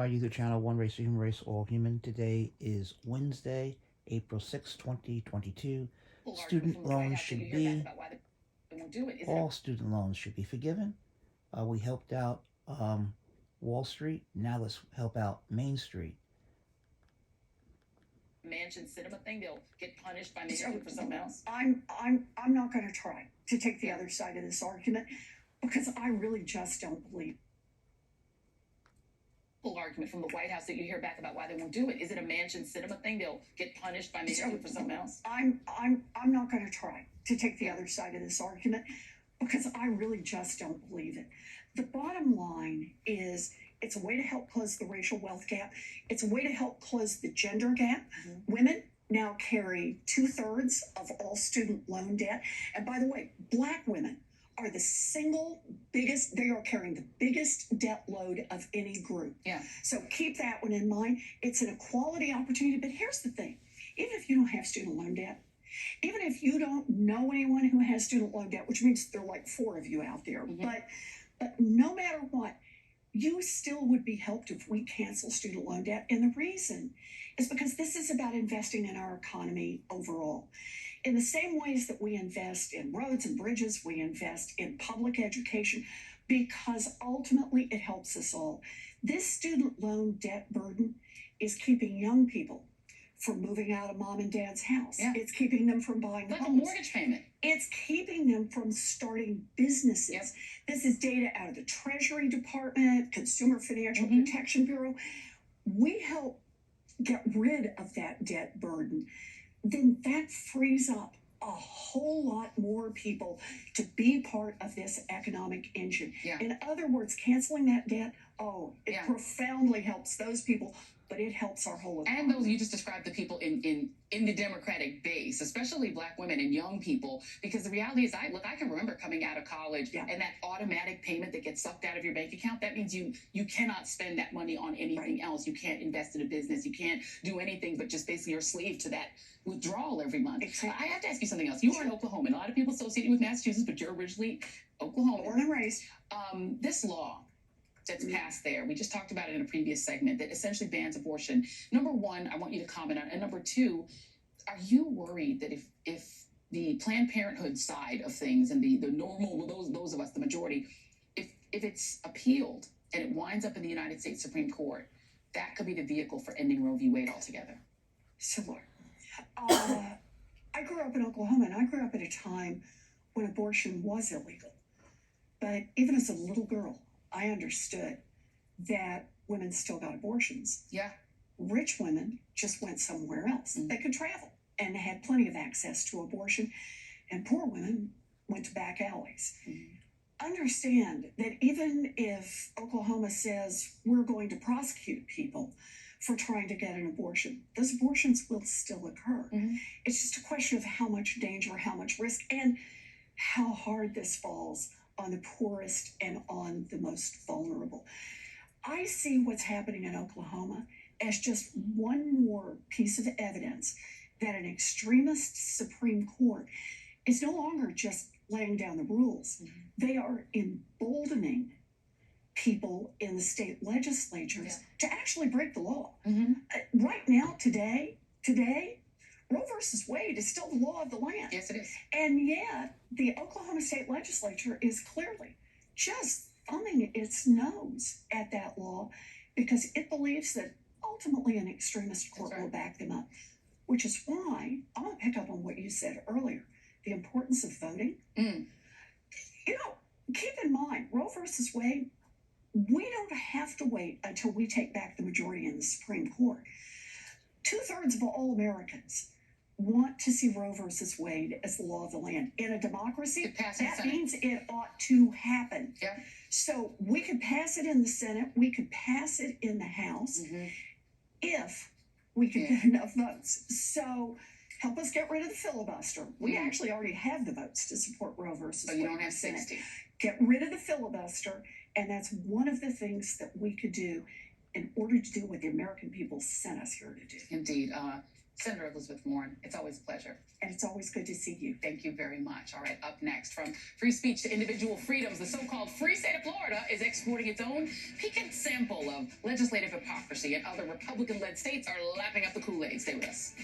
Our YouTube channel, One Race, Human Race, All Human. Today is Wednesday, April 6th, 2022. Student loans should be, all student loans should be forgiven. We helped out Wall Street. Now let's help out Main Street. Mansion cinema thing, they'll get punished by making for something else. I'm not going to try to take the other side of this argument because I really just don't believe. Full argument from the White House that you hear back about why they won't do it. Is it a mansion cinema thing? They'll get punished by making for something else. I'm not going to try to take the other side of this argument because I really just don't believe it. The bottom line is it's a way to help close the racial wealth gap. It's a way to help close the gender gap. Mm-hmm. Women now carry 2/3 of all student loan debt. And by the way, Black women are the single biggest, they are carrying the biggest debt load of any group. Yeah. So keep that one in mind. It's an equality opportunity. But here's the thing, even if you don't have student loan debt, even if you don't know anyone who has student loan debt, which means there are like 4 of you out there, mm-hmm. but no matter what, you still would be helped if we cancel student loan debt. And the reason is because this is about investing in our economy overall. In the same ways that we invest in roads and bridges, we invest in public education, because ultimately it helps us all. This student loan debt burden is keeping young people from moving out of mom and dad's house. Yeah. It's keeping them from buying like homes. A mortgage payment. It's keeping them from starting businesses. Yep. This is data out of the Treasury Department, Consumer Financial mm-hmm. Protection Bureau. We help get rid of that debt burden. Then that frees up a whole lot more people to be part of this economic engine. Yeah. In other words, canceling that debt, it yeah. profoundly helps those people, but it helps our whole economy. And those, you just described the people in the Democratic base, especially Black women and young people, because the reality is, I can remember coming out of college yeah. and that automatic payment that gets sucked out of your bank account. That means you cannot spend that money on anything right. else. You can't invest in a business. You can't do anything but just basically you're a slave to that withdrawal every month. Exactly. I have to ask you something else. You are in Oklahoma, and a lot of people associate you with Massachusetts, but you're originally Oklahoma. Born and raised. This law that's passed there, we just talked about it in a previous segment, that essentially bans abortion. Number one, I want you to comment on it. And number two, are you worried that if the Planned Parenthood side of things and the normal, those of us, the majority, if it's appealed and it winds up in the United States Supreme Court, that could be the vehicle for ending Roe v. Wade altogether? Sure. I grew up in Oklahoma, and I grew up at a time when abortion was illegal. But even as a little girl, I understood that women still got abortions. Yeah. Rich women just went somewhere else. Mm-hmm. They could travel and had plenty of access to abortion. And poor women went to back alleys. Mm-hmm. Understand that even if Oklahoma says we're going to prosecute people for trying to get an abortion, those abortions will still occur. Mm-hmm. It's just a question of how much danger, how much risk, and how hard this falls on the poorest and on the most vulnerable. I see what's happening in Oklahoma as just one more piece of evidence that an extremist Supreme Court is no longer just laying down the rules. Mm-hmm. They are emboldening people in the state legislatures to actually break the law. Mm-hmm. Right now, today, Roe versus Wade is still the law of the land. Yes, it is. And yet, the Oklahoma State Legislature is clearly just thumbing its nose at that law because it believes that ultimately an extremist court will back them up, which is why I want to pick up on what you said earlier, the importance of voting. Mm. You know, keep in mind, Roe versus Wade, we don't have to wait until we take back the majority in the Supreme Court. 2/3 of all Americans want to see Roe versus Wade as the law of the land. In a democracy, that means it ought to happen. Yeah. So we could pass it in the Senate, we could pass it in the House, mm-hmm. if we could get enough votes. So help us get rid of the filibuster. We actually already have the votes to support Roe versus Wade. But you don't have 60. Get rid of the filibuster, and that's one of the things that we could do in order to do what the American people sent us here to do. Indeed. Senator Elizabeth Warren, it's always a pleasure. And it's always good to see you. Thank you very much. All right, up next, from free speech to individual freedoms, the so-called free state of Florida is exporting its own piquant sample of legislative hypocrisy, and other Republican-led states are lapping up the Kool-Aid. Stay with us.